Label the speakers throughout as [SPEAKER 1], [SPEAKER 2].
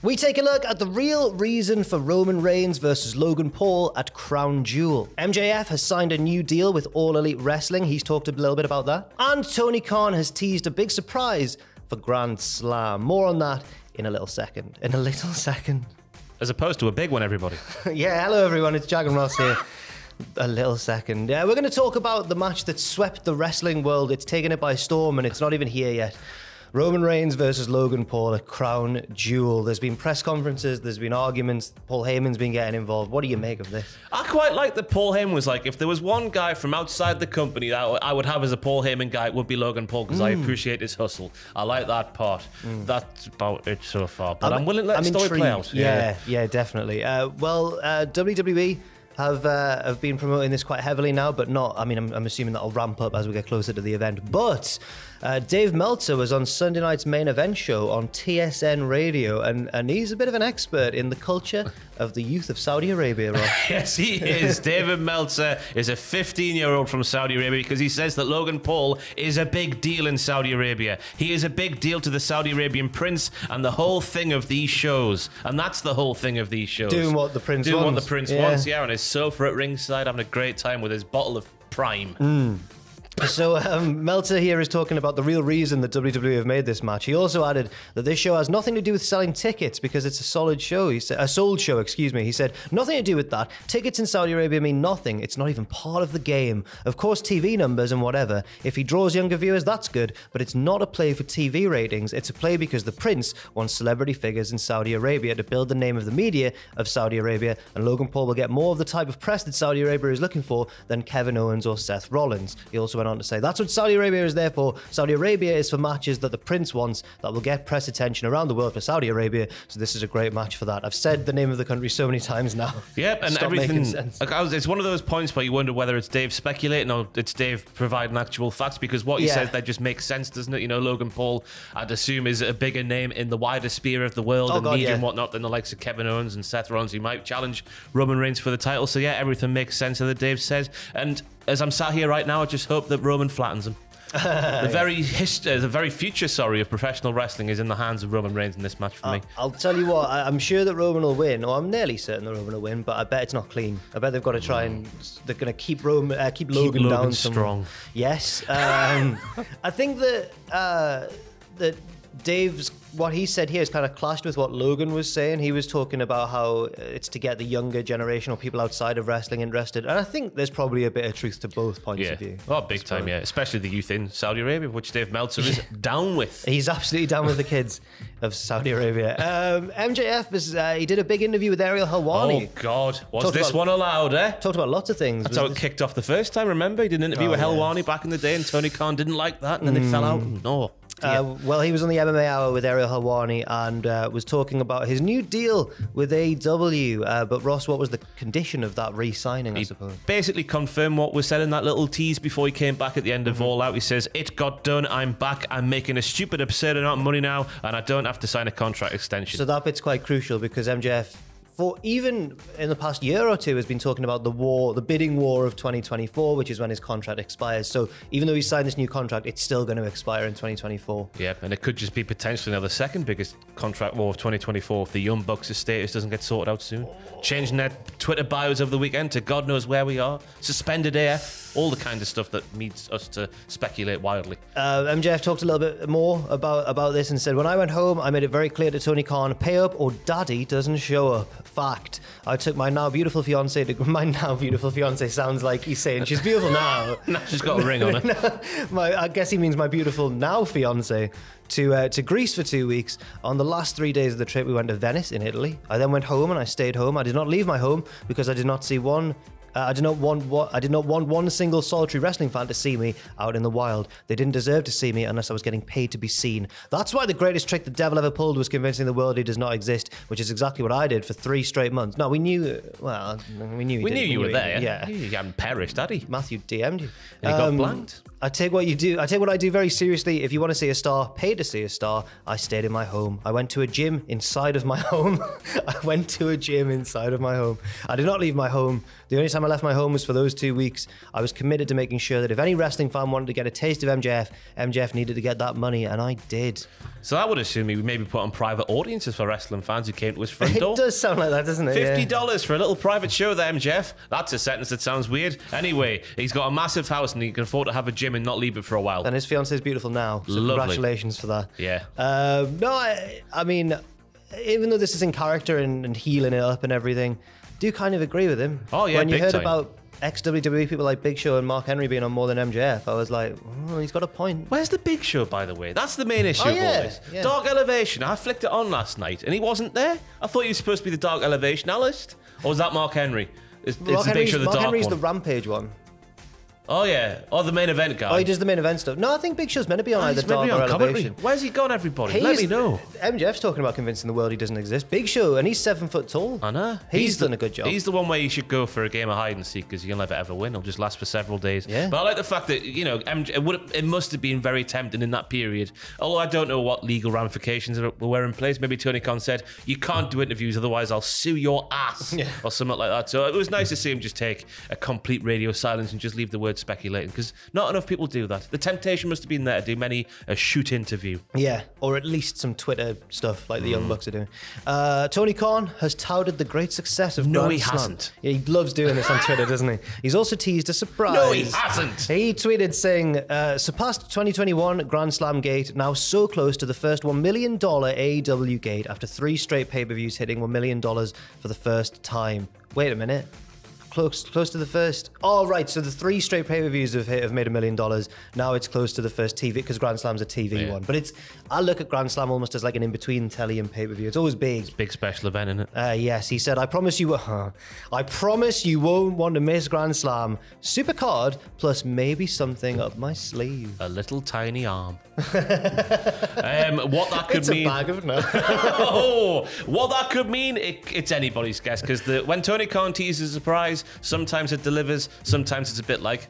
[SPEAKER 1] We take a look at the real reason for Roman Reigns versus Logan Paul at Crown Jewel. MJF has signed a new deal with All Elite Wrestling. He's talked a little bit about that. And Tony Khan has teased a big surprise for Grand Slam. More on that in a little second.
[SPEAKER 2] As opposed to a big one, everybody.
[SPEAKER 1] Yeah, hello everyone, it's Jag and Ross here. A little second. Yeah, we're going to talk about the match that swept the wrestling world. It's taken it by storm and it's not even here yet. Roman Reigns versus Logan Paul at Crown Jewel. There's been press conferences, there's been arguments, Paul Heyman's been getting involved. What do you make of this?
[SPEAKER 2] I quite like that Paul Heyman was like, if there was one guy from outside the company that I would have as a Paul Heyman guy, it would be Logan Paul, because I appreciate his hustle. I like that part. That's about it so far. But I'm willing to let the story play out.
[SPEAKER 1] Yeah, definitely. WWE have been promoting this quite heavily now, but not, I mean, I'm assuming that'll ramp up as we get closer to the event. But Dave Meltzer was on Sunday night's main event show on TSN Radio, and he's a bit of an expert in the culture of the youth of Saudi Arabia, Rob.
[SPEAKER 2] Yes, he is. David Meltzer is a 15-year-old from Saudi Arabia because he says that Logan Paul is a big deal in Saudi Arabia. He is a big deal to the Saudi Arabian prince and the whole thing of these shows. And that's the whole thing of these shows.
[SPEAKER 1] Doing what the prince wants.
[SPEAKER 2] Doing what the prince wants, yeah, on his sofa at ringside, having a great time with his bottle of Prime.
[SPEAKER 1] So Meltzer here is talking about the real reason that WWE have made this match. He also added that this show has nothing to do with selling tickets because it's a solid show. He said, a sold show, excuse me. He said, nothing to do with that. Tickets in Saudi Arabia mean nothing. It's not even part of the game. Of course, TV numbers and whatever. If he draws younger viewers, that's good, but it's not a play for TV ratings. It's a play because the prince wants celebrity figures in Saudi Arabia to build the name of the media of Saudi Arabia, and Logan Paul will get more of the type of press that Saudi Arabia is looking for than Kevin Owens or Seth Rollins. He also went on to say, that's what Saudi Arabia is there for. Saudi Arabia is for matches that the prince wants that will get press attention around the world for Saudi Arabia, so this is a great match for that. I've said the name of the country so many times now.
[SPEAKER 2] Yep, and
[SPEAKER 1] Stop
[SPEAKER 2] everything.
[SPEAKER 1] sense.
[SPEAKER 2] It's one of those points where you wonder whether it's Dave speculating or it's Dave providing actual facts, because what he says there just makes sense, doesn't it? You know, Logan Paul, I'd assume, is a bigger name in the wider sphere of the world and media and whatnot than the likes of Kevin Owens and Seth Rollins, who might challenge Roman Reigns for the title. So yeah, everything makes sense that Dave says. And as I'm sat here right now, I just hope that Roman flattens him. The very future, of professional wrestling is in the hands of Roman Reigns in this match for me.
[SPEAKER 1] I'll tell you what, I'm sure that Roman will win, or I'm nearly certain that Roman will win, but I bet it's not clean. I bet they've got to try and they're going to keep Logan down
[SPEAKER 2] strong.
[SPEAKER 1] Yes, I think that Dave's, what he said here is kind of clashed with what Logan was saying. He was talking about how it's to get the younger generation or people outside of wrestling interested. And I think there's probably a bit of truth to both points of view.
[SPEAKER 2] Oh, big time, yeah. Especially the youth in Saudi Arabia, which Dave Meltzer is down with.
[SPEAKER 1] He's absolutely down with the kids of Saudi Arabia. MJF, he did a big interview with Ariel Helwani.
[SPEAKER 2] Oh, God. Was this one allowed, eh?
[SPEAKER 1] Talked about lots of things.
[SPEAKER 2] That's how it kicked off the first time, remember? He did an interview with Helwani back in the day, and Tony Khan didn't like that, and then they fell out. No.
[SPEAKER 1] Well, he was on the MMA Hour with Ariel Helwani and was talking about his new deal with AEW. But Ross, what was the condition of that re-signing, I suppose?
[SPEAKER 2] Basically confirmed what was said in that little tease before he came back at the end of All Out. He says, it got done, I'm back, I'm making a stupid, absurd amount of money now, and I don't have to sign a contract extension.
[SPEAKER 1] So that bit's quite crucial because MJF, for even in the past year or two, has been talking about the bidding war of 2024, which is when his contract expires. So even though he signed this new contract, it's still going to expire in 2024.
[SPEAKER 2] Yeah, and it could just be potentially now the second biggest contract war of 2024 if the Young Bucks' status doesn't get sorted out soon. Changing their Twitter bios over the weekend to God knows where we are. Suspended AF. All the kind of stuff that needs us to speculate wildly.
[SPEAKER 1] MJF talked a little bit more about this and said, when I went home, I made it very clear to Tony Khan, pay up or daddy doesn't show up. Fact. I took my now beautiful fiance to... My now beautiful fiance sounds like he's saying she's beautiful now.
[SPEAKER 2] No, she's got a ring on her.
[SPEAKER 1] I guess he means my beautiful now fiance to Greece for 2 weeks. On the last 3 days of the trip, we went to Venice in Italy. I then went home and I stayed home. I did not leave my home because I did not see one... I did not want one single solitary wrestling fan to see me out in the wild. They didn't deserve to see me unless I was getting paid to be seen. That's why the greatest trick the devil ever pulled was convincing the world he does not exist, which is exactly what I did for 3 straight months. No, we knew. Well, we knew.
[SPEAKER 2] We knew you were there.
[SPEAKER 1] Yeah,
[SPEAKER 2] he hadn't perished, had he?
[SPEAKER 1] Matthew DM'd you.
[SPEAKER 2] And he got blanked.
[SPEAKER 1] I take what you do. I take what I do very seriously. If you want to see a star, pay to see a star. I stayed in my home. I went to a gym inside of my home. I went to a gym inside of my home. I did not leave my home. The only time I left my home was for those 2 weeks. I was committed to making sure that if any wrestling fan wanted to get a taste of MJF, MJF needed to get that money, and I did.
[SPEAKER 2] So I would assume he would maybe put on private audiences for wrestling fans who came to his front door.
[SPEAKER 1] It does sound like that, doesn't it?
[SPEAKER 2] $50 for a little private show there, MJF. That's a sentence that sounds weird. Anyway, he's got a massive house and he can afford to have a gym and not leave it for a while.
[SPEAKER 1] And his fiancée is beautiful now. So
[SPEAKER 2] Lovely.
[SPEAKER 1] Congratulations for that.
[SPEAKER 2] Yeah.
[SPEAKER 1] No, I mean, even though this is in character and healing it up and everything, do kind of agree with him.
[SPEAKER 2] Oh, yeah,
[SPEAKER 1] when you
[SPEAKER 2] big
[SPEAKER 1] heard
[SPEAKER 2] time.
[SPEAKER 1] about ex-WWE people like Big Show and Mark Henry being on more than MJF, I was like, oh, he's got a point.
[SPEAKER 2] Where's the Big Show, by the way? That's the main issue of all this.
[SPEAKER 1] Yeah.
[SPEAKER 2] Dark Elevation. I flicked it on last night and he wasn't there. I thought he was supposed to be the Dark Elevation analyst. Or was that Mark Henry? It's the Big Show, the
[SPEAKER 1] Mark
[SPEAKER 2] dark
[SPEAKER 1] Henry's
[SPEAKER 2] one.
[SPEAKER 1] the Rampage one.
[SPEAKER 2] Oh, yeah. Oh, the main event guy.
[SPEAKER 1] Oh, he does the main event stuff. No, I think Big Show's meant to be on either Dark or Elevation.
[SPEAKER 2] Where's he gone, everybody? Let me know.
[SPEAKER 1] MJF's talking about convincing the world he doesn't exist. Big Show, and he's 7 foot tall.
[SPEAKER 2] I know.
[SPEAKER 1] He's done a good job.
[SPEAKER 2] He's the one where you should go for a game of hide and seek because you'll never ever win. It'll just last for several days.
[SPEAKER 1] Yeah.
[SPEAKER 2] But I like the fact that, you know, it must have been very tempting in that period. Although I don't know what legal ramifications were in place. Maybe Tony Khan said, you can't do interviews, otherwise I'll sue your ass.
[SPEAKER 1] Yeah.
[SPEAKER 2] Or something like that. So it was nice to see him just take a complete radio silence and just leave the word speculating because not enough people do that. The temptation must have been there to do many a shoot interview.
[SPEAKER 1] Yeah, or at least some Twitter stuff like the Young Bucks are doing. Tony Khan has touted the great success of
[SPEAKER 2] No,
[SPEAKER 1] Grand
[SPEAKER 2] he
[SPEAKER 1] Slam.
[SPEAKER 2] hasn't.
[SPEAKER 1] Yeah, he loves doing this on Twitter, doesn't he? He's also teased a surprise.
[SPEAKER 2] No, he hasn't.
[SPEAKER 1] He tweeted saying, surpassed 2021 Grand Slam gate, now so close to the first $1 million AEW gate after 3 straight pay-per-views hitting $1 million for the first time. Wait a minute. Close to the first. Oh, right. So the 3 straight pay-per-views have made $1 million. Now it's close to the first TV because Grand Slam's a TV one. But I look at Grand Slam almost as like an in-between telly and pay-per-view. It's always big.
[SPEAKER 2] Big special event, isn't it?
[SPEAKER 1] Yes, he said, I promise you won't want to miss Grand Slam. Super card plus maybe something up my sleeve.
[SPEAKER 2] A little tiny arm. What that could mean.
[SPEAKER 1] It's a bag of nuts.
[SPEAKER 2] Oh, what that could mean, it's anybody's guess because when Tony Khan teases a surprise, sometimes it delivers, sometimes it's a bit like,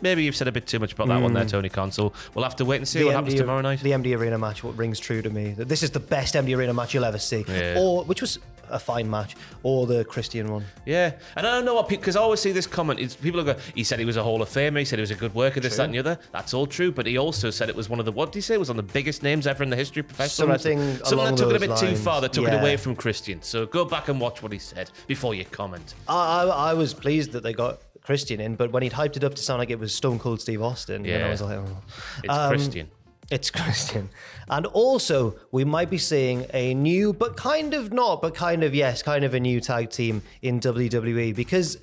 [SPEAKER 2] maybe you've said a bit too much about that one there, Tony Khan. So we'll have to wait and see what happens tomorrow night.
[SPEAKER 1] The MD Arena match, what rings true to me, that this is the best MD Arena match you'll ever see.
[SPEAKER 2] Yeah.
[SPEAKER 1] Or, which was a fine match, or the Christian one.
[SPEAKER 2] Yeah, and I don't know what people, because I always see this comment, people go, he said he was a Hall of Famer, he said he was a good worker, this, that, and the other. That's all true, but he also said it was one of the, what did he say? It was one of the biggest names ever in the history of professional wrestling. Something that took it a bit too far, that took it away from Christian. So go back and watch what he said before you comment.
[SPEAKER 1] I was pleased that they got Christian in, but when he'd hyped it up to sound like it was Stone Cold Steve Austin, then I was like, oh.
[SPEAKER 2] It's Christian.
[SPEAKER 1] It's Christian. And also, we might be seeing a new, but kind of not, but kind of yes, kind of a new tag team in WWE because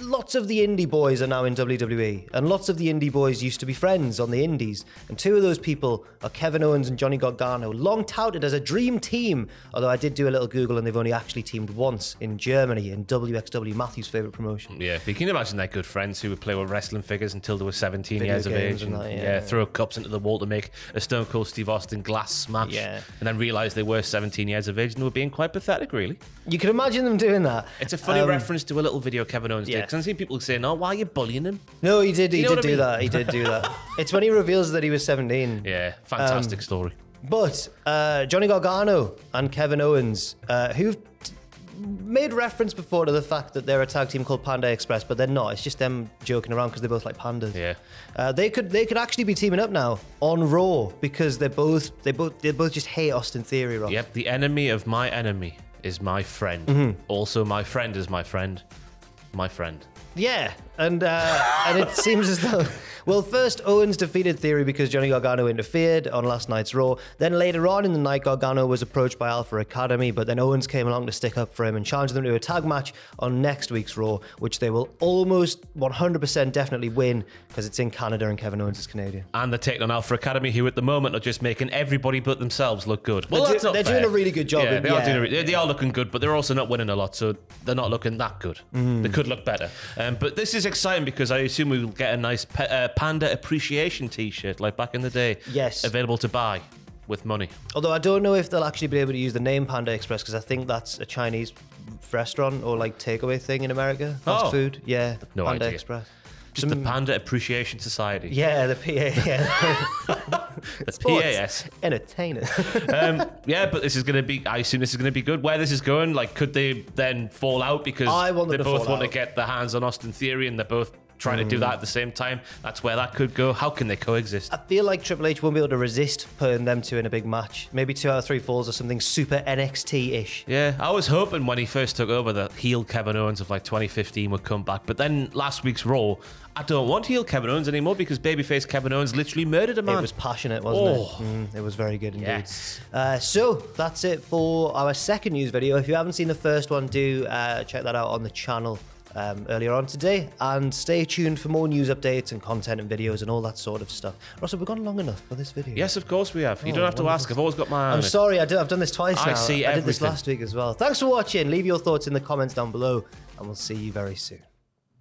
[SPEAKER 1] lots of the indie boys are now in WWE, and lots of the indie boys used to be friends on the indies. And 2 of those people are Kevin Owens and Johnny Gargano, long touted as a dream team. Although I did do a little Google, and they've only actually teamed once in Germany in WXW, Matthew's favorite promotion.
[SPEAKER 2] Yeah, but you can imagine they're good friends who would play with wrestling figures until they were 17 years of age. And throw cups into the wall to make a Stone Cold Steve Austin glass smash. Yeah. And then realise they were 17 years of age and they were being quite pathetic, really.
[SPEAKER 1] You can imagine them doing that.
[SPEAKER 2] It's a funny reference to a little video Kevin Owens did. Because I've seen people saying, "Oh, why are you bullying him?"
[SPEAKER 1] No, he did. He did do that. He did do that. It's when he reveals that he was 17.
[SPEAKER 2] Yeah, fantastic story.
[SPEAKER 1] But Johnny Gargano and Kevin Owens, who've made reference before to the fact that they're a tag team called Panda Express, but they're not. It's just them joking around because they both like pandas.
[SPEAKER 2] Yeah.
[SPEAKER 1] They could actually be teaming up now on Raw because they both just hate Austin Theory, Rob.
[SPEAKER 2] Yep. The enemy of my enemy is my friend. Also, my friend is my friend. My friend.
[SPEAKER 1] Yeah, and it seems as though... Well, first, Owens defeated Theory because Johnny Gargano interfered on last night's Raw. Then later on in the night, Gargano was approached by Alpha Academy, but then Owens came along to stick up for him and challenged them to a tag match on next week's Raw, which they will almost 100% definitely win because it's in Canada and Kevin Owens is Canadian.
[SPEAKER 2] And they're taking on Alpha Academy, who at the moment are just making everybody but themselves look good. Well, that's not
[SPEAKER 1] fair. They're doing a really good job.
[SPEAKER 2] Yeah, they are looking good, but they're also not winning a lot, so they're not looking that good. They could look better. But this is exciting because I assume we will get a nice Panda Appreciation t-shirt like back in the day.
[SPEAKER 1] Yes.
[SPEAKER 2] Available to buy with money.
[SPEAKER 1] Although I don't know if they'll actually be able to use the name Panda Express because I think that's a Chinese restaurant or like takeaway thing in America. Fast food. Yeah.
[SPEAKER 2] No
[SPEAKER 1] Panda
[SPEAKER 2] idea.
[SPEAKER 1] Express.
[SPEAKER 2] Just the Panda Appreciation Society.
[SPEAKER 1] Yeah, the PA. Yeah.
[SPEAKER 2] The PAS.
[SPEAKER 1] Entertainer.
[SPEAKER 2] Yeah, but this is going to be, I assume this is going to be good. Where this is going, like, could they then fall out because they both want to get their hands on Austin Theory and they're both trying to do that at the same time? That's where that could go. How can they coexist?
[SPEAKER 1] I feel like Triple H won't be able to resist putting them two in a big match. Maybe 2 out of 3 falls or something super NXT-ish.
[SPEAKER 2] Yeah, I was hoping when he first took over that heel Kevin Owens of like 2015 would come back. But then last week's Raw, I don't want heel Kevin Owens anymore because babyface Kevin Owens literally murdered a man.
[SPEAKER 1] It was passionate, wasn't it? It was very good indeed.
[SPEAKER 2] Yes.
[SPEAKER 1] So that's it for our second news video. If you haven't seen the first one, do check that out on the channel earlier on today, and stay tuned for more news updates and content and videos and all that sort of stuff. Russell, we've gone long enough for this video.
[SPEAKER 2] Yes, of course we have. You don't have to ask. I've always got my eye on
[SPEAKER 1] I'm
[SPEAKER 2] it.
[SPEAKER 1] sorry, I've done this twice now.
[SPEAKER 2] I see everything.
[SPEAKER 1] I did this last week as well. Thanks for watching. Leave your thoughts in the comments down below, and we'll see you very soon.